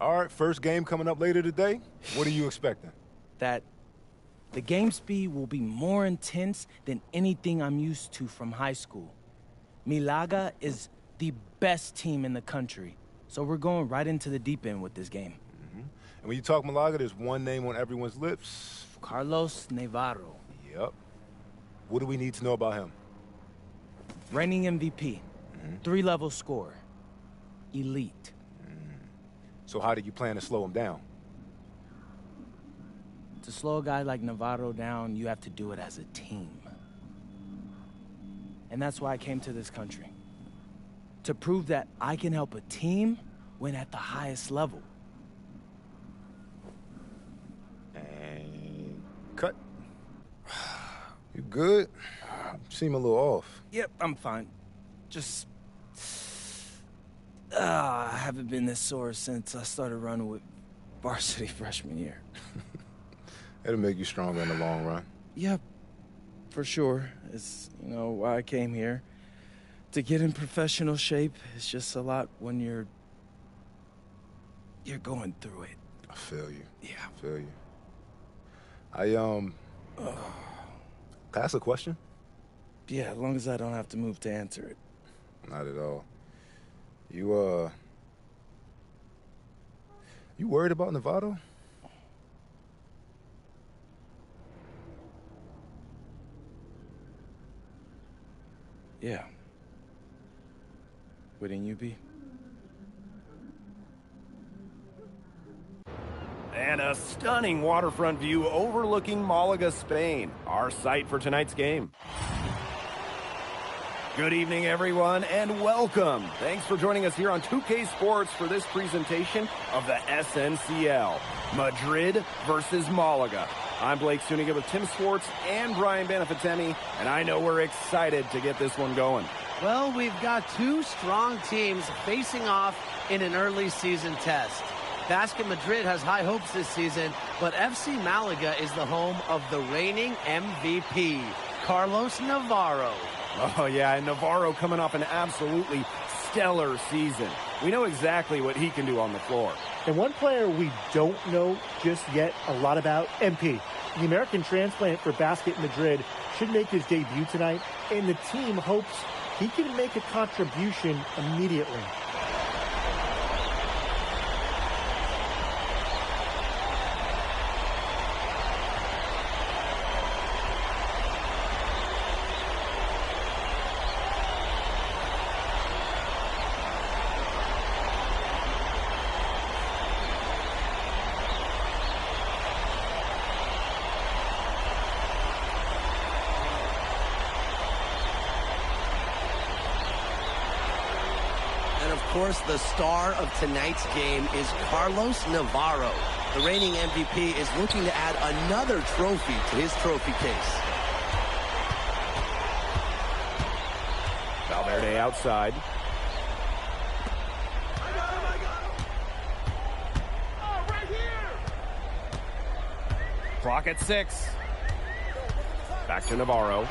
All right, first game coming up later today. What are you expecting? That the game speed will be more intense than anything I'm used to from high school. Malaga is the best team in the country, so we're going right into the deep end with this game. And when you talk Malaga, there's one name on everyone's lips. Carlos Navarro. Yep. What do we need to know about him? Reigning MVP. 3-level scorer. Elite. So how do you plan to slow him down? To slow a guy like Navarro down, you have to do it as a team. And that's why I came to this country. To prove that I can help a team win at the highest level. And cut. You good? You seem a little off. Yep, I'm fine. Just... I haven't been this sore since I started running with varsity freshman year. It'll make you stronger in the long run. Yep, for sure. It's, why I came here. To get in professional shape, it's just a lot when you're going through it. I feel you. Yeah. I feel you. Can I ask a question? Yeah, as long as I don't have to move to answer it. Not at all. You worried about Navarro? Yeah. Wouldn't you be? And a stunning waterfront view overlooking Malaga, Spain, our site for tonight's game. Good evening, everyone, and welcome. Thanks for joining us here on 2K Sports for this presentation of the SNCL, Madrid versus Malaga. I'm Blake Suniga with Tim Swartz and Brian Benefatemi, and I know we're excited to get this one going. Well, we've got two strong teams facing off in an early season test. Basket Madrid has high hopes this season, but FC Malaga is the home of the reigning MVP, Carlos Navarro. Oh, yeah, and Navarro coming off an absolutely stellar season. We know exactly what he can do on the floor. And one player we don't know just yet a lot about, MP. The American transplant for Basket Madrid should make his debut tonight, and the team hopes he can make a contribution immediately. Of course, the star of tonight's game is Carlos Navarro. The reigning MVP is looking to add another trophy to his trophy case. Valverde outside. Clock at 6. Back to Navarro.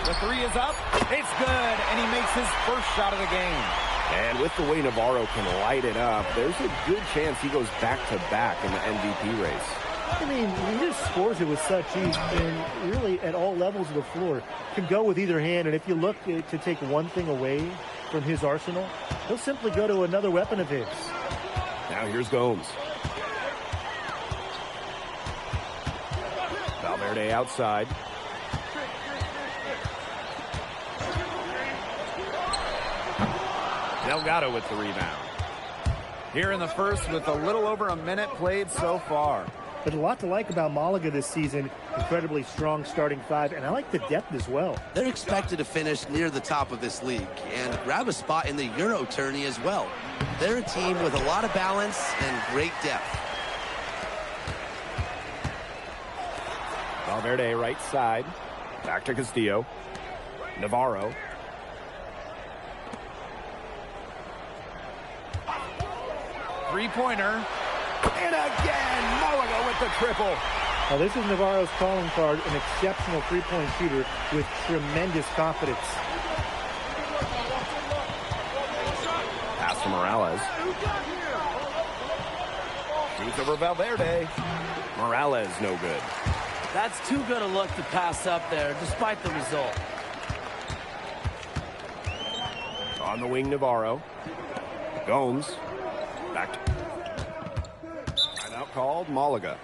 The three is up. It's good, and he makes his first shot of the game. And with the way Navarro can light it up, there's a good chance he goes back-to-back in the MVP race. I mean, he just scores it with such ease, and really at all levels of the floor. Can go with either hand, and if you look to take one thing away from his arsenal, he'll simply go to another weapon of his. Now here's Gomes. Valverde outside. Delgado with the rebound. Here in the first with a little over a minute played so far. But a lot to like about Malaga this season. Incredibly strong starting five, and I like the depth as well. They're expected to finish near the top of this league and grab a spot in the Euro tourney as well. They're a team with a lot of balance and great depth. Valverde right side. Back to Castillo. Navarro. Three-pointer. And again, Malaga with the triple. Now this is Navarro's calling card, an exceptional three-point shooter with tremendous confidence. Pass to Morales. Shoots over Valverde. Morales, no good. That's too good a look to pass up there, despite the result. On the wing, Navarro. Gomes. Back to... Timeout called, Malaga.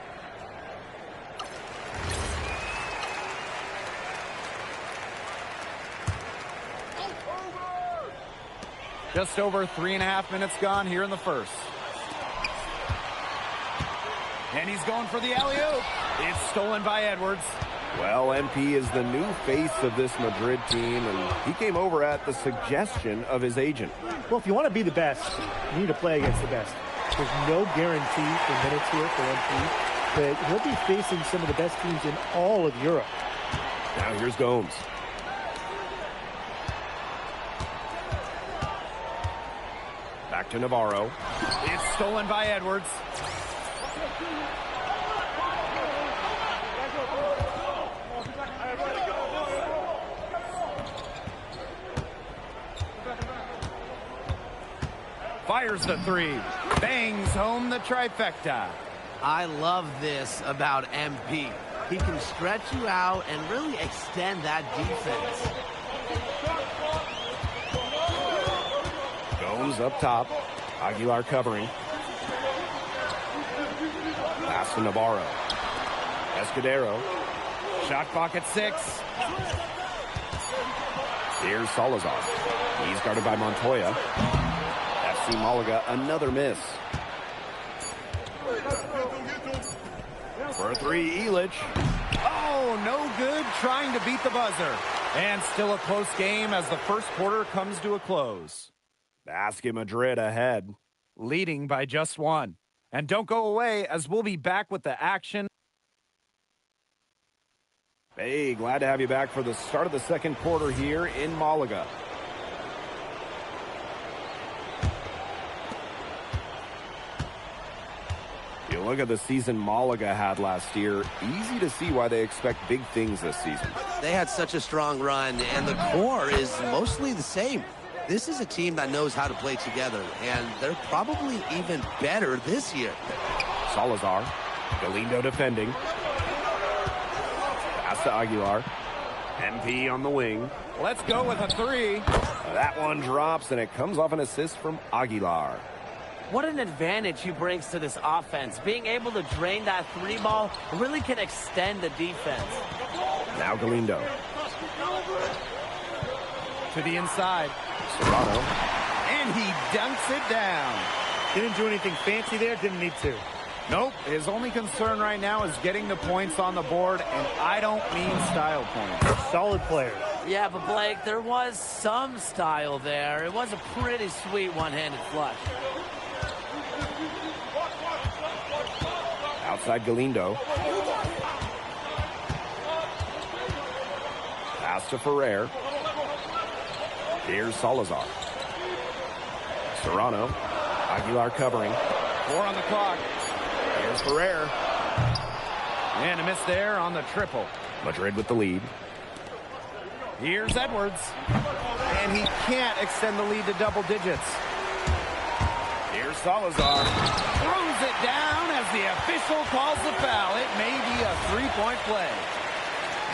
Just over 3.5 minutes gone here in the first. And he's going for the alley-oop. It's stolen by Edwards. Well, MP is the new face of this Madrid team, and he came over at the suggestion of his agent. Well, if you want to be the best, you need to play against the best. There's no guarantee for minutes here for MP, but he'll be facing some of the best teams in all of Europe. Now here's Gomes. Back to Navarro. It's stolen by Edwards. Fires the three. Bangs home the trifecta. I love this about MP. He can stretch you out and really extend that defense. Gomes up top. Aguilar covering. Pass to Navarro. Escudero. Shot clock at 6. Here's Salazar. He's guarded by Montoya. FC Malaga, another miss. For a three, Illich. Oh, no good, trying to beat the buzzer. And still a close game as the first quarter comes to a close. Basket Madrid ahead. Leading by just 1. And don't go away, as we'll be back with the action. Hey, glad to have you back for the start of the second quarter here in Malaga. You look at the season Malaga had last year, easy to see why they expect big things this season. They had such a strong run, and the core is mostly the same. This is a team that knows how to play together, and they're probably even better this year. Salazar, Galindo defending. Pass to Aguilar. MP on the wing. Let's go with a 3. That one drops, and it comes off an assist from Aguilar. What an advantage he brings to this offense. Being able to drain that 3 ball really can extend the defense. Now Galindo. To the inside. Serrano. And he dunks it down. Didn't do anything fancy there, didn't need to. Nope. His only concern right now is getting the points on the board, and I don't mean style points. Solid player. Yeah, but Blake, there was some style there. It was a pretty sweet one-handed flush. Outside Galindo. Pass to Ferrer. Here's Salazar. Serrano. Aguilar covering. 4 on the clock. Here's Ferrer. And a miss there on the triple. Madrid with the lead. Here's Edwards. And he can't extend the lead to double digits. Here's Salazar. Throws it down as the official calls the foul. It may be a 3-point play.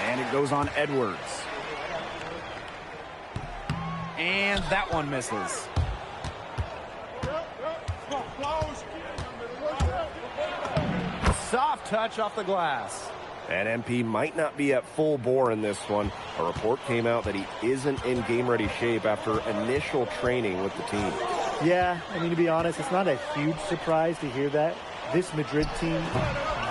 And it goes on Edwards. And that one misses. Soft touch off the glass. And MP might not be at full bore in this one. A report came out that he isn't in game-ready shape after initial training with the team. Yeah, I mean, to be honest, it's not a huge surprise to hear that. This Madrid team,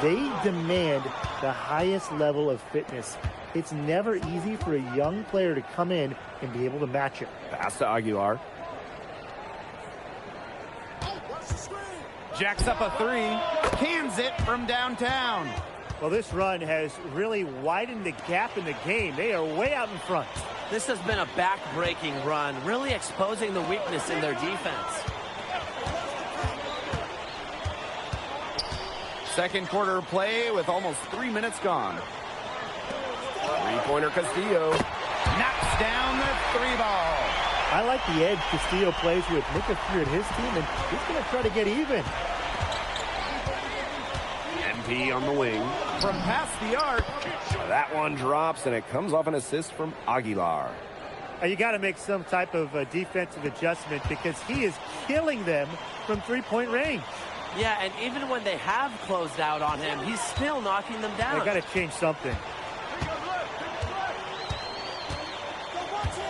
they demand the highest level of fitness. It's never easy for a young player to come in and be able to match it. Pass to Aguilar. Jacks up a 3. Cans it from downtown. Well, this run has really widened the gap in the game. They are way out in front. This has been a back-breaking run, really exposing the weakness in their defense. Second quarter play with almost 3 minutes gone. Three-pointer Castillo. Knocks down the 3 ball. I like the edge Castillo plays with. Look at his team, and he's going to try to get even. MP on the wing. From past the arc. That one drops, and it comes off an assist from Aguilar. You got to make some type of defensive adjustment because he is killing them from three-point range. Yeah, and even when they have closed out on him, he's still knocking them down. They got to change something.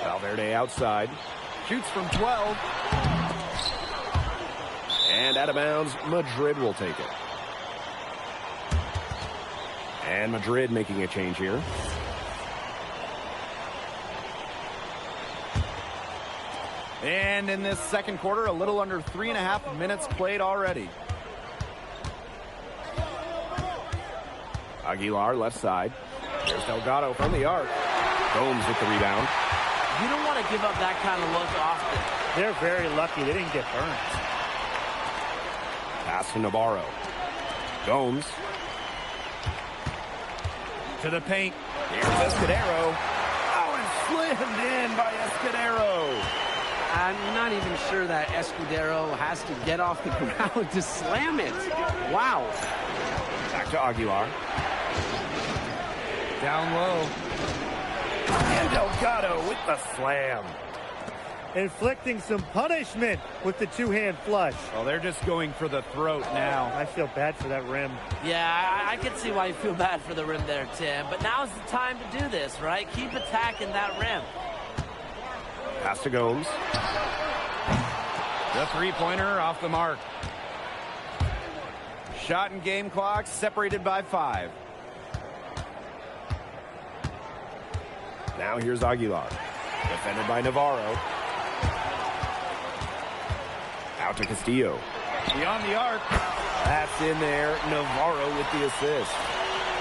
Valverde outside. Shoots from 12. And out of bounds, Madrid will take it. And Madrid making a change here. And in this second quarter, a little under 3.5 minutes played already. Aguilar left side. There's Delgado from the arc. Gomes with the rebound. You don't want to give up that kind of look often. They're very lucky they didn't get burned. Pass to Navarro. Gomes. To the paint. Here's Escudero. Oh, and slammed in by Escudero. I'm not even sure that Escudero has to get off the ground to slam it. Wow. Back to Aguilar. Down low. And Delgado with the slam. Inflicting some punishment with the two-hand flush. Well, they're just going for the throat now. I feel bad for that rim. Yeah, I can see why you feel bad for the rim there, Tim. But now's the time to do this, right? Keep attacking that rim. Pass to Gomes. The three-pointer off the mark. Shot and game clock separated by 5. Now here's Aguilar. Defended by Navarro. Out to Castillo. Beyond the arc. That's in there. Navarro with the assist.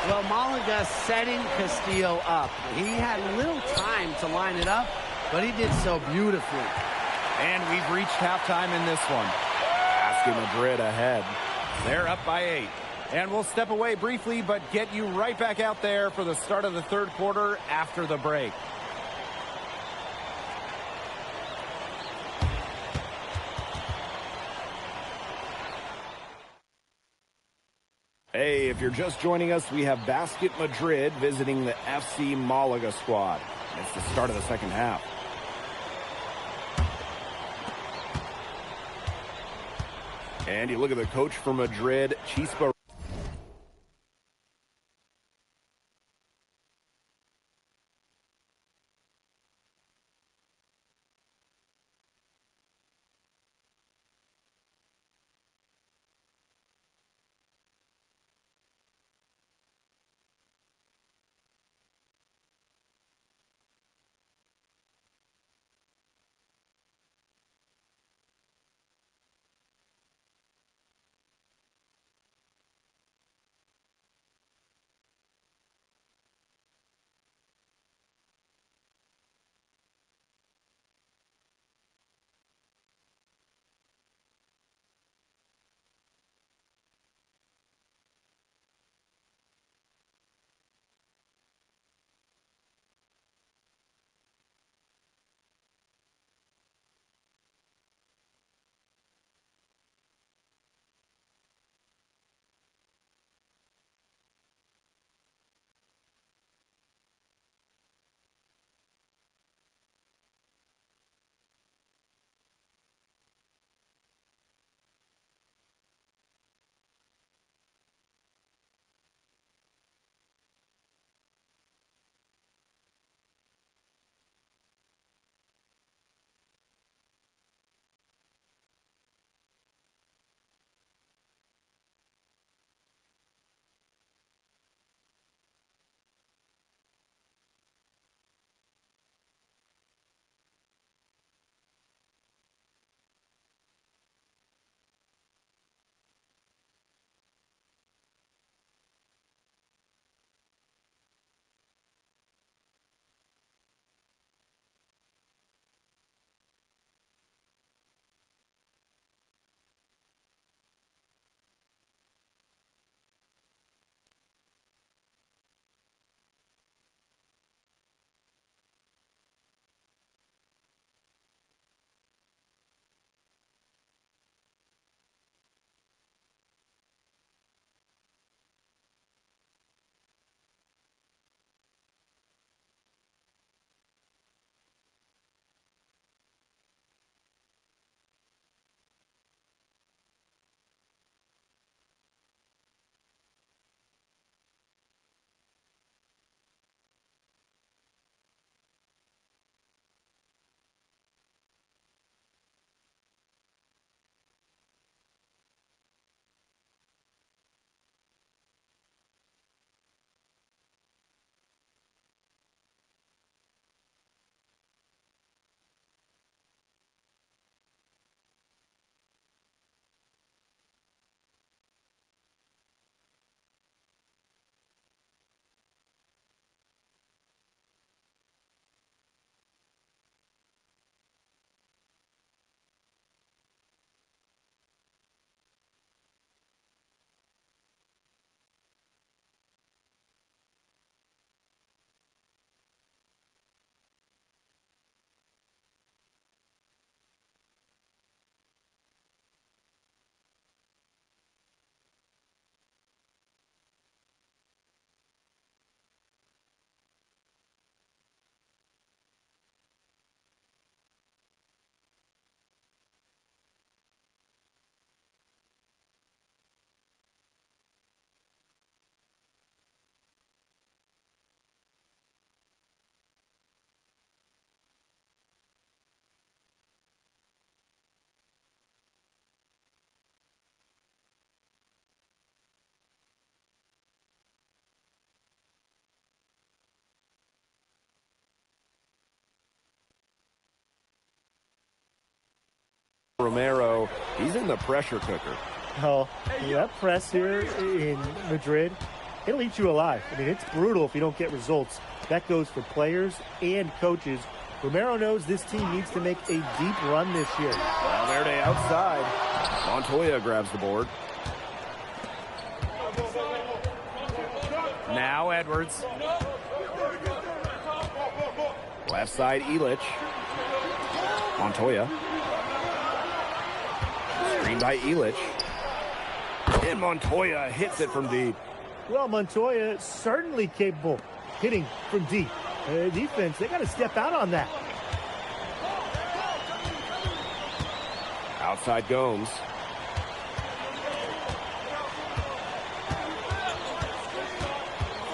Well, Malaga setting Castillo up. He had little time to line it up, but he did so beautifully. And we've reached halftime in this one. Asking Madrid ahead. They're up by 8. And we'll step away briefly, but get you right back out there for the start of the third quarter after the break. Hey, if you're just joining us, we have Basket Madrid visiting the FC Malaga squad. It's the start of the second half. And you look at the coach for Madrid, Chispa. Romero, he's in the pressure cooker. Oh, that press here in Madrid, it'll eat you alive. I mean, it's brutal if you don't get results. That goes for players and coaches. Romero knows this team needs to make a deep run this year. Valverde outside. Montoya grabs the board. Now Edwards. Left side, Illich. Montoya. Screen by Illich. And Montoya hits it from deep. Well, Montoya certainly capable hitting from deep. Defense, they got to step out on that. Outside Gomes.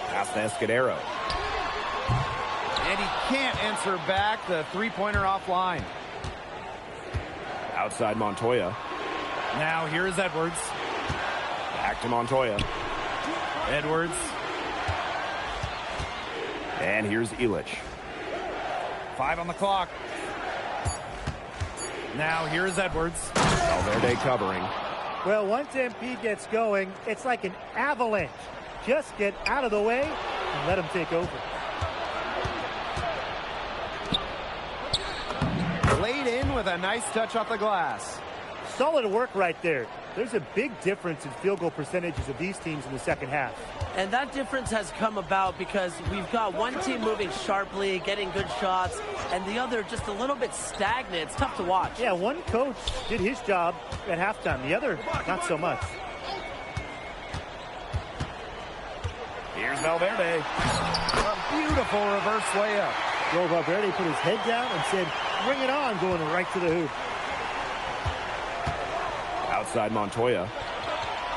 Pass to Escudero. And he can't answer back the three-pointer offline. Outside Montoya. Now here's Edwards. Back to Montoya. Edwards. And here's Illich. 5 on the clock. Now here's Edwards. Valverde covering. Well, once MP gets going, it's like an avalanche. Just get out of the way and let him take over. Laid in with a nice touch off the glass. Solid work right there. There's a big difference in field goal percentages of these teams in the second half. And that difference has come about because we've got one team moving sharply, getting good shots, and the other just a little bit stagnant. It's tough to watch. Yeah, one coach did his job at halftime. The other, not so much. Here's Valverde. A beautiful reverse layup. Well, Valverde put his head down and said, bring it on, going right to the hoop. Outside Montoya.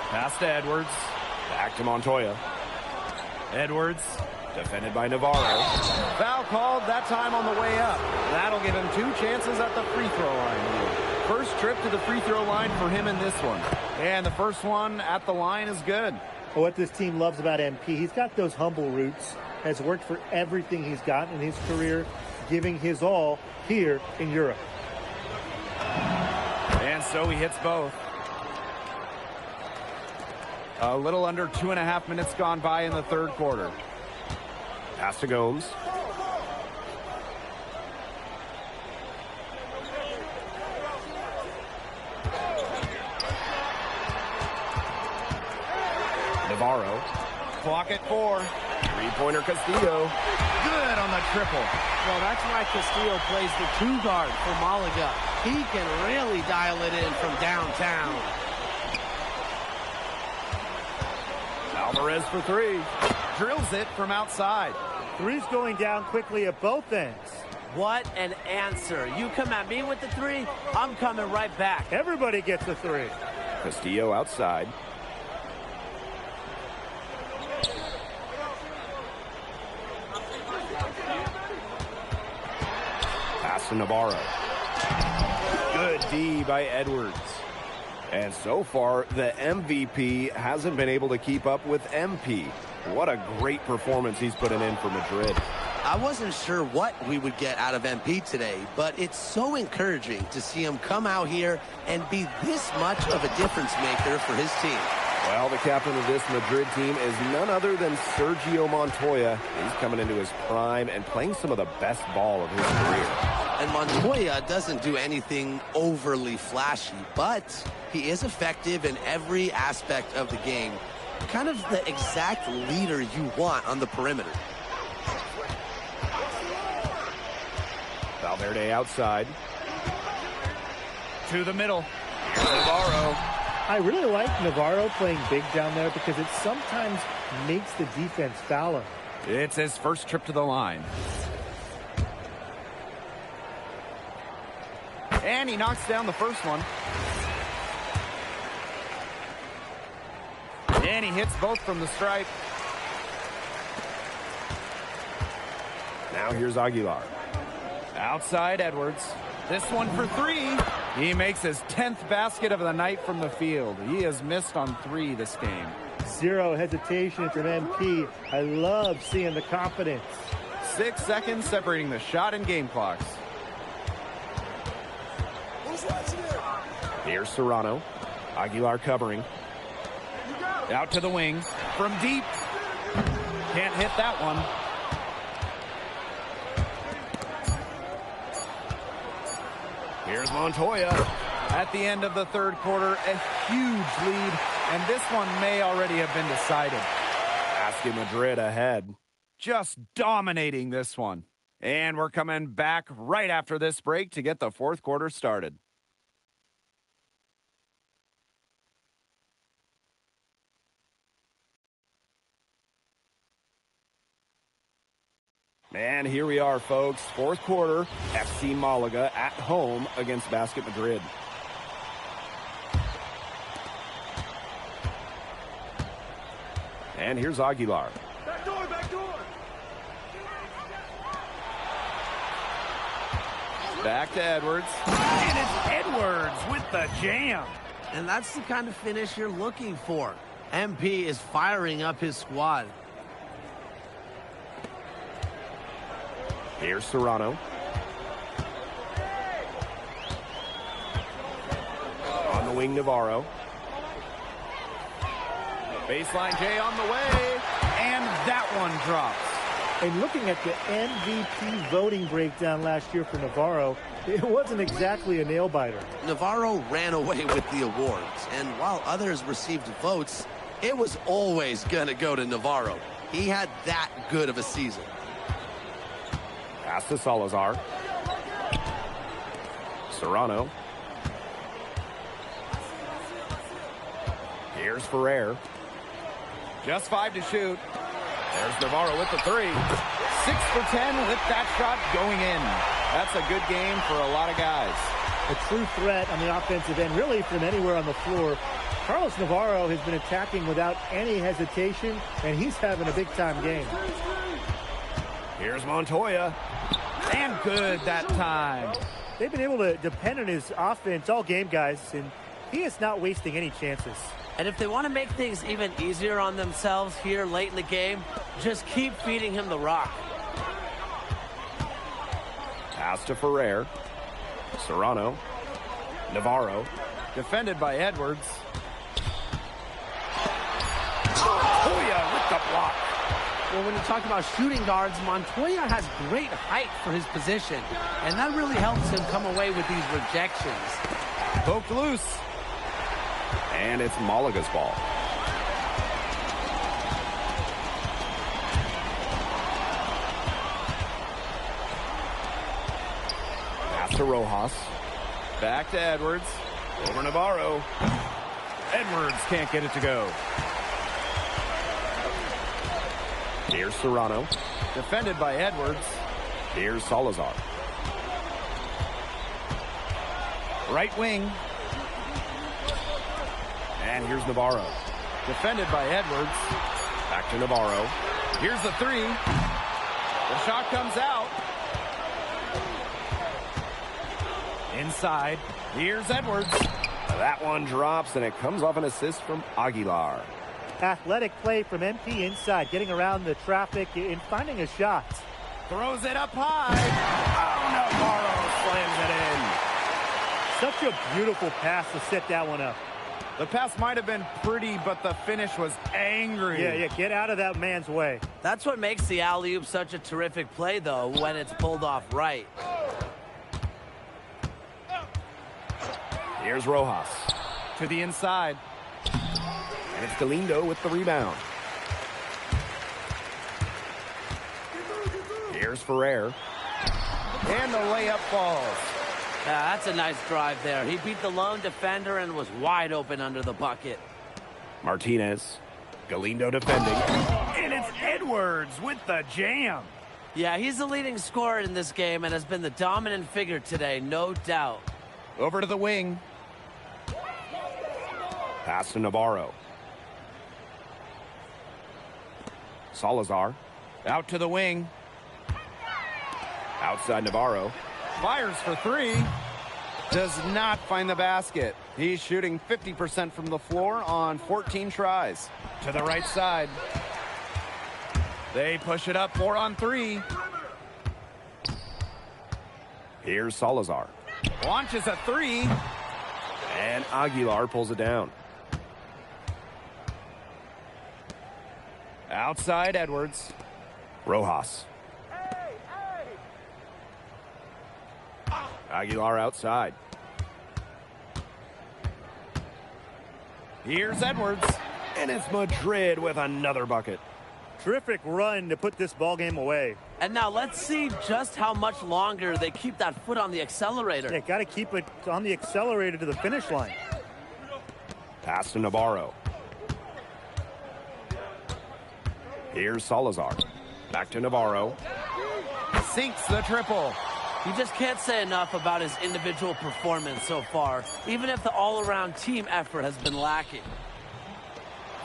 Pass to Edwards. Back to Montoya. Edwards. Defended by Navarro. Foul called that time on the way up. That'll give him 2 chances at the free throw line. First trip to the free throw line for him in this one. And the first one at the line is good. Well, what this team loves about MP, he's got those humble roots. Has worked for everything he's gotten in his career, giving his all here in Europe. And so he hits both. A little under 2.5 minutes gone by in the third quarter. Pass to Gomes. Navarro. Clock at 4. Three-pointer Castillo. Good on the triple. Well, that's why Castillo plays the 2 guard for Malaga. He can really dial it in from downtown. Alvarez for 3. Drills it from outside. Three's going down quickly at both ends. What an answer. You come at me with the 3, I'm coming right back. Everybody gets a 3. Castillo outside. Pass to Navarro. Good D by Edwards. And so far, the MVP hasn't been able to keep up with MP. What a great performance he's putting in for Madrid. I wasn't sure what we would get out of MP today, but it's so encouraging to see him come out here and be this much of a difference maker for his team. Well, the captain of this Madrid team is none other than Sergio Montoya. He's coming into his prime and playing some of the best ball of his career. And Montoya doesn't do anything overly flashy, but he is effective in every aspect of the game. Kind of the exact leader you want on the perimeter. Valverde outside. To the middle. Navarro. I really like Navarro playing big down there because it sometimes makes the defense foul him. It's his first trip to the line. And he knocks down the first one. And he hits both from the stripe. Now here's Aguilar. Outside Edwards. This one for 3. He makes his 10th basket of the night from the field. He has missed on 3 this game. Zero hesitation from MP. I love seeing the confidence. 6 seconds separating the shot and game clocks. Here's Serrano. Aguilar covering. Out to the wing. From deep. Can't hit that one. Here's Montoya. At the end of the third quarter, a huge lead, and this one may already have been decided. Basket Madrid ahead. Just dominating this one. And we're coming back right after this break to get the fourth quarter started. And here we are, folks. Fourth quarter, FC Malaga at home against Basket Madrid. And here's Aguilar. Back door, back door. Back to Edwards. And it's Edwards with the jam. And that's the kind of finish you're looking for. MP is firing up his squad. Here's Serrano. On the wing, Navarro. Baseline J on the way. And that one drops. And looking at the MVP voting breakdown last year for Navarro, it wasn't exactly a nail-biter. Navarro ran away with the awards, and while others received votes, it was always going to go to Navarro. He had that good of a season. Pass to Salazar. Serrano. Here's Ferrer. Just 5 to shoot. There's Navarro with the three. 6 for 10 with that shot going in. That's a good game for a lot of guys. A true threat on the offensive end, really from anywhere on the floor. Carlos Navarro has been attacking without any hesitation, and he's having a big-time game. Here's Montoya. And good that time. They've been able to depend on his offense all game, guys, and he is not wasting any chances. And if they want to make things even easier on themselves here late in the game, just keep feeding him the rock. Pass to Ferrer. Serrano. Navarro. Defended by Edwards. Montoya with the block. Well, when you talk about shooting guards, Montoya has great height for his position, and that really helps him come away with these rejections. Poked loose. And it's Malaga's ball. Pass to Rojas. Back to Edwards. Over Navarro. Edwards can't get it to go. Here's Serrano. Defended by Edwards. Here's Salazar. Right wing. And here's Navarro. Defended by Edwards. Back to Navarro. Here's the three. The shot comes out. Inside. Here's Edwards. That one drops, and it comes off an assist from Aguilar. Athletic play from MP inside, getting around the traffic and finding a shot. Throws it up high. Oh, Navarro slams it in. Such a beautiful pass to set that one up. The pass might have been pretty, but the finish was angry. Yeah, get out of that man's way. That's what makes the alley-oop such a terrific play, though, when it's pulled off right. Here's Rojas. To the inside. And it's Galindo with the rebound. Here's Ferrer. And the layup falls. Yeah, that's a nice drive there. He beat the lone defender and was wide open under the bucket. Martinez. Galindo defending. And it's Edwards with the jam. Yeah, he's the leading scorer in this game and has been the dominant figure today, no doubt. Over to the wing. Pass to Navarro. Salazar. Out to the wing. Outside Navarro. Fires for three. Does not find the basket. He's shooting 50% from the floor on 14 tries. To the right side. They push it up 4 on 3. Here's Salazar. Launches a 3. And Aguilar pulls it down. Outside Edwards. Rojas. Aguilar outside. Here's Edwards. And it's Madrid with another bucket. Terrific run to put this ball game away. And now let's see just how much longer they keep that foot on the accelerator. They got to keep it on the accelerator to the finish line. Pass to Navarro. Here's Salazar. Back to Navarro. Sinks the triple. You just can't say enough about his individual performance so far, even if the all-around team effort has been lacking.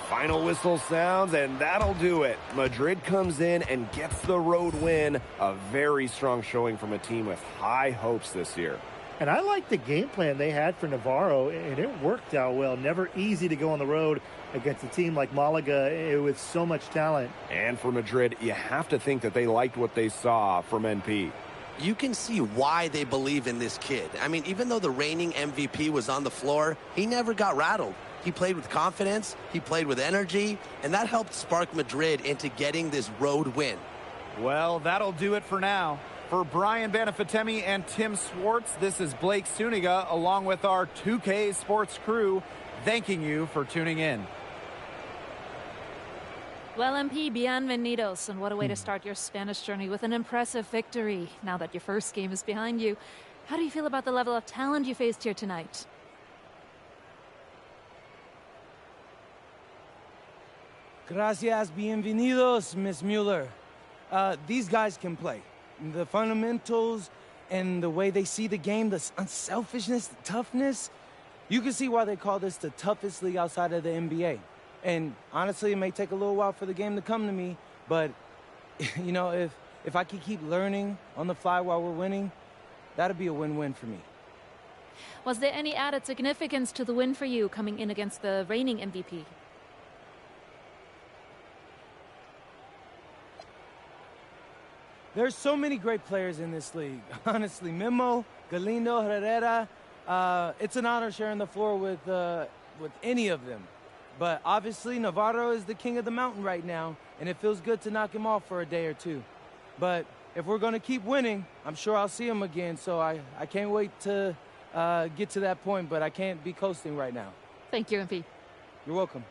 Final whistle sounds, and that'll do it. Madrid comes in and gets the road win. A very strong showing from a team with high hopes this year. And I like the game plan they had for Navarro, and it worked out well. Never easy to go on the road against a team like Malaga with so much talent. And for Madrid, you have to think that they liked what they saw from NP. You can see why they believe in this kid. I mean, even though the reigning MVP was on the floor, he never got rattled. He played with confidence, he played with energy, and that helped spark Madrid into getting this road win. Well, that'll do it for now. For Brian Banafitemi and Tim Swartz, this is Blake Suniga along with our 2K Sports crew, thanking you for tuning in. Well, MP, bienvenidos, and what a way to start your Spanish journey with an impressive victory. Now that your first game is behind you, how do you feel about the level of talent you faced here tonight? Gracias, bienvenidos, Miss Mueller. These guys can play. The fundamentals and the way they see the game, the unselfishness, the toughness. You can see why they call this the toughest league outside of the NBA. And honestly, it may take a little while for the game to come to me, but, you know, if I could keep learning on the fly while we're winning, that'd be a win-win for me. Was there any added significance to the win for you coming in against the reigning MVP? There's so many great players in this league. Honestly, Memo, Galindo, Herrera, it's an honor sharing the floor with any of them. But obviously, Navarro is the king of the mountain right now, and it feels good to knock him off for a day or two. But if we're going to keep winning, I'm sure I'll see him again, so I can't wait to get to that point, but I can't be coasting right now. Thank you, MP. You're welcome.